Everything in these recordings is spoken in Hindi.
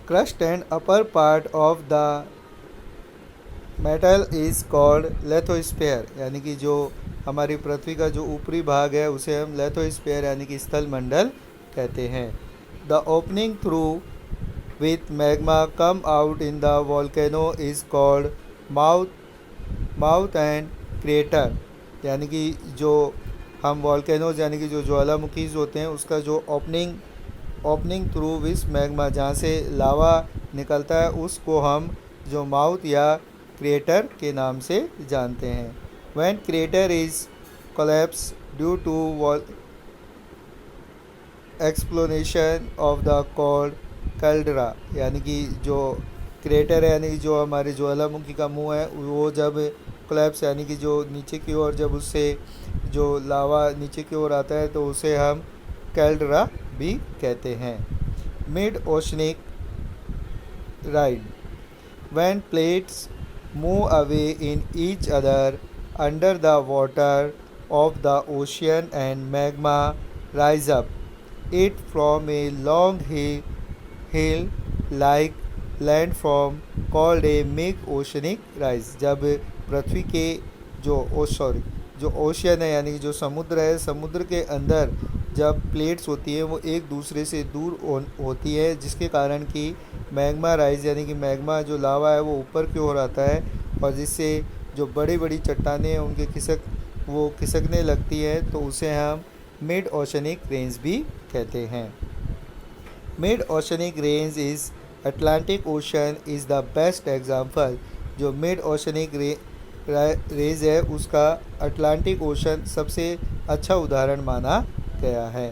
crust and upper part of the mantle is called lithosphere, यानी कि जो हमारी पृथ्वी का जो ऊपरी भाग है उसे हम लेथोस्फेयर यानी कि स्थल मंडल कहते हैं। The opening through with magma come out in the volcano is called mouth and crater, यानी कि जो हम वॉल्केनोज यानी कि जो ज्वालामुखीज होते हैं उसका जो ओपनिंग थ्रू विथ मैग्मा जहाँ से लावा निकलता है उसको हम जो माउथ या क्रेटर के नाम से जानते हैं। When crater is collapse due to explosion of the called caldera, यानी कि जो क्रेटर है यानी कि जो हमारे ज्वालामुखी का मुंह है वो जब कोलैप्स यानी कि जो नीचे की ओर जब उससे जो लावा नीचे की ओर आता है तो उसे हम कैल्डरा भी कहते हैं। Mid oceanic ride, when plates move away in each other under the water of the ocean and magma rise up it from a long hill like landform called a mid oceanic rise। जब पृथ्वी के जो ओशियन है यानी कि जो समुद्र है, समुद्र के अंदर जब प्लेट्स होती है वो एक दूसरे से दूर होती है जिसके कारण कि मैग्मा राइज यानी कि मैग्मा जो लावा है वो ऊपर की ओर आता है और जिससे जो बड़ी बड़ी चट्टानें हैं उनके खिसकने लगती है तो उसे हम मिड ओशनिक रेंज भी कहते हैं। Mid oceanic range is Atlantic ocean is the best example. जो मिड ओशनिक रेंज है उसका अटलांटिक ओशन सबसे अच्छा उदाहरण माना गया है।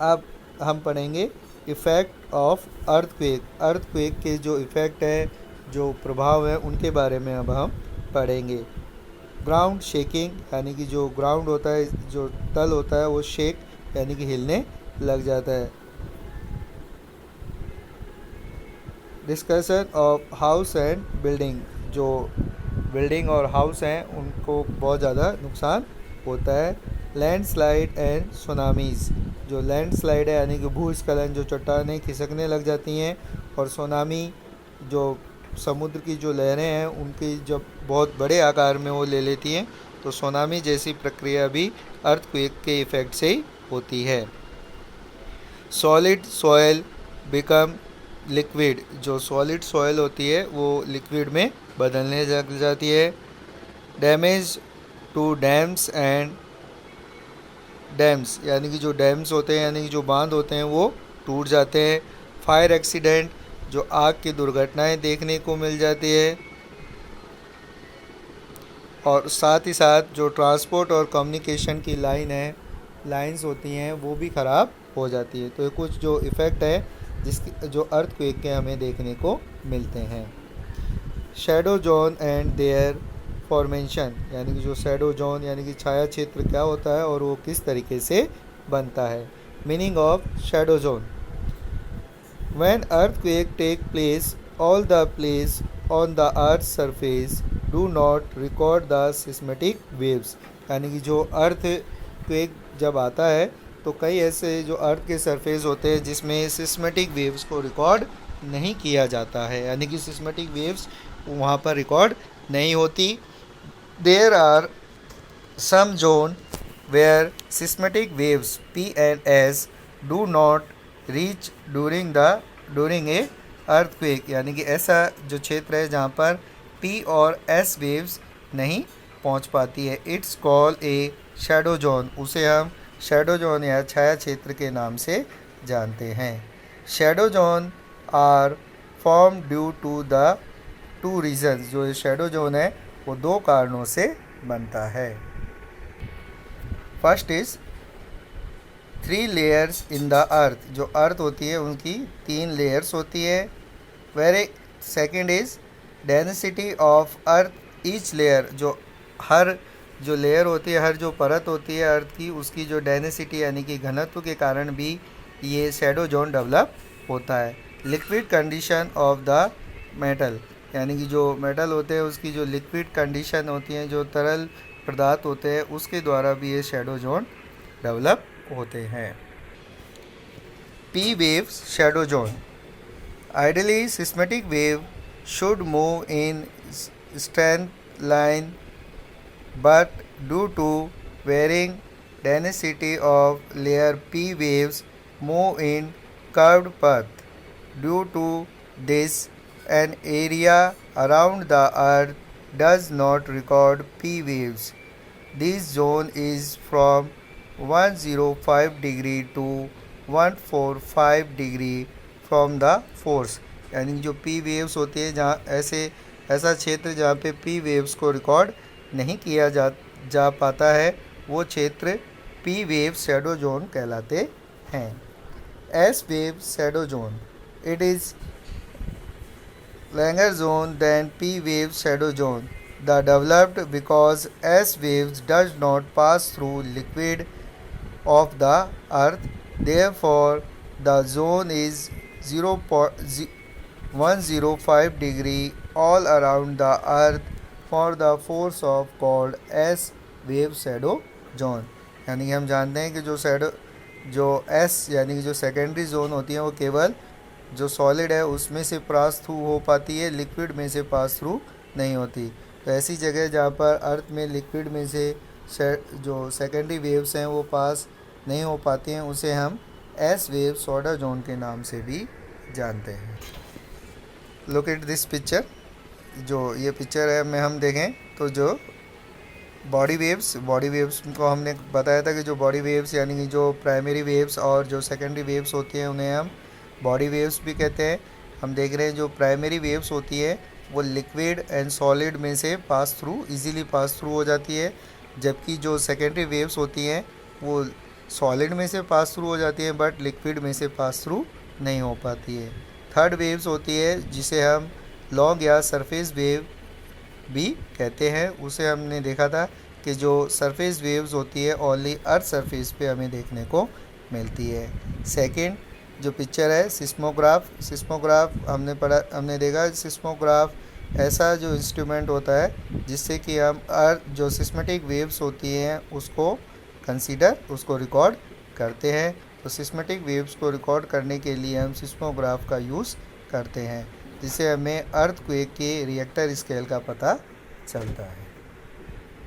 अब हम पढ़ेंगे इफ़ेक्ट ऑफ अर्थक्वेक के जो इफ़ेक्ट है, जो प्रभाव है उनके बारे में अब हम पढ़ेंगे। ग्राउंड शेकिंग, यानी कि जो ग्राउंड होता है, जो तल होता है वो शेक यानी कि हिलने लग जाता है। Discussion of house and building, जो बिल्डिंग और हाउस हैं उनको बहुत ज़्यादा नुकसान होता है। लैंडस्लाइड एंड सुनामीज़, जो लैंडस्लाइड है यानी कि भूस्खलन, जो चट्टानें खिसकने लग जाती हैं, और सुनामी जो समुद्र की जो लहरें हैं उनकी जब बहुत बड़े आकार में वो ले लेती हैं तो सुनामी जैसी प्रक्रिया भी अर्थक्वेक के इफ़ेक्ट से ही होती है। सॉलिड सॉयल बिकम लिक्विड, जो सॉलिड सॉयल होती है वो लिक्विड में बदलने लग जाती है। Damage to dams and dams, यानी कि जो डैम्स होते हैं यानी कि जो बांध होते हैं वो टूट जाते हैं। फायर एक्सीडेंट, जो आग की दुर्घटनाएं देखने को मिल जाती है। और साथ ही साथ जो ट्रांसपोर्ट और कम्युनिकेशन की लाइंस होती हैं वो भी ख़राब हो जाती है। तो ये कुछ जो इफ़ेक्ट है जो अर्थक्वेक के हमें देखने को मिलते हैं। Shadow zone and there formation, यानी कि जो शैडो जोन यानी कि छाया क्षेत्र क्या होता है और वो किस तरीके से बनता है। Meaning of shadow zone, when earthquake take place all the place on the earth surface do not record the seismic waves, यानी कि जो अर्थक्वेक जब आता है तो कई ऐसे जो अर्थ के सरफेस होते हैं जिसमें सिस्मेटिक वेव्स को रिकॉर्ड नहीं किया जाता है, यानी कि सिस्मेटिक वेव्स वहाँ पर रिकॉर्ड नहीं होती। There are some zones where seismic waves P and S do not reach during a earthquake, यानी कि ऐसा जो क्षेत्र है जहाँ पर P और S वेव्स नहीं पहुँच पाती है। It's call A shadow zone, उसे हम शैडो जोन या छाया क्षेत्र के नाम से जानते हैं। Shadow zone are form due to the two reasons, जो ये शैडो जोन है वो दो कारणों से बनता है। First is 3 layers in the earth, जो अर्थ होती है उनकी 3 लेयर्स होती है। Second is density of earth each layer, जो हर जो लेयर होती है, हर जो परत होती है अर्थ की, उसकी जो डेंसिटी यानी कि घनत्व के कारण भी ये शैडो जोन डेवलप होता है। Liquid condition of the metal, यानी कि जो मेटल होते हैं उसकी जो लिक्विड कंडीशन होती है, जो तरल पदार्थ होते हैं, उसके द्वारा भी ये शैडो जोन डेवलप होते हैं। P waves shadow zone. Ideally, seismic wave should move in straight line, but due to varying density of layer, P waves move in curved path. Due to this, an area around the earth does not record P waves. This zone is from 105 degree to 145 degree from the force. यानी जो पी वेव्स होती है जहाँ ऐसा क्षेत्र जहाँ पे पी वेव्स को रिकॉर्ड नहीं किया जा पाता है, वो क्षेत्र पी वेव शैडो जोन कहलाते हैं. S wave shadow zone. It is longer zone than P wave shadow zone. The developed because S waves does not pass through liquid of the earth. Therefore, the zone is 105 degree all around the earth for the force of called S wave shadow zone. यानी कि हम जानते हैं कि जो S यानी कि जो सेकेंडरी जोन होती है वो केवल जो सॉलिड है उसमें से पास थ्रू हो पाती है, लिक्विड में से पास थ्रू नहीं होती. तो ऐसी जगह जहाँ पर अर्थ में लिक्विड में से जो सेकेंडरी वेव्स हैं वो पास नहीं हो पाती हैं, उसे हम एस वेव शैडो जोन के नाम से भी जानते हैं. Look at this picture. जो ये पिक्चर है में हम देखें तो जो बॉडी वेव्स को हमने बताया था कि जो बॉडी वेव्स यानी कि जो प्राइमरी वेव्स और जो सेकेंडरी वेव्स होती हैं उन्हें हम बॉडी वेव्स भी कहते हैं. हम देख रहे हैं जो प्राइमरी वेव्स होती है वो लिक्विड एंड सॉलिड में से इजीली पास थ्रू हो जाती है, जबकि जो सेकेंडरी वेव्स होती हैं वो सॉलिड में से पास थ्रू हो जाती है बट लिक्विड में से पास थ्रू नहीं हो पाती है. थर्ड वेव्स होती है जिसे हम लॉन्ग या सरफेस वेव भी कहते हैं. उसे हमने देखा था कि जो सरफेस वेव्स होती है ओनली अर्थ सरफेस पे हमें देखने को मिलती है. सेकंड जो पिक्चर है सिस्मोग्राफ हमने देखा. सिस्मोग्राफ ऐसा जो इंस्ट्रूमेंट होता है जिससे कि हम अर्थ जो सिस्मेटिक वेव्स होती हैं उसको रिकॉर्ड करते हैं. तो सिस्मेटिक वेव्स को रिकॉर्ड करने के लिए हम सिस्मोग्राफ का यूज़ करते हैं, जिससे हमें अर्थक्वेक के रिएक्टर स्केल का पता चलता है.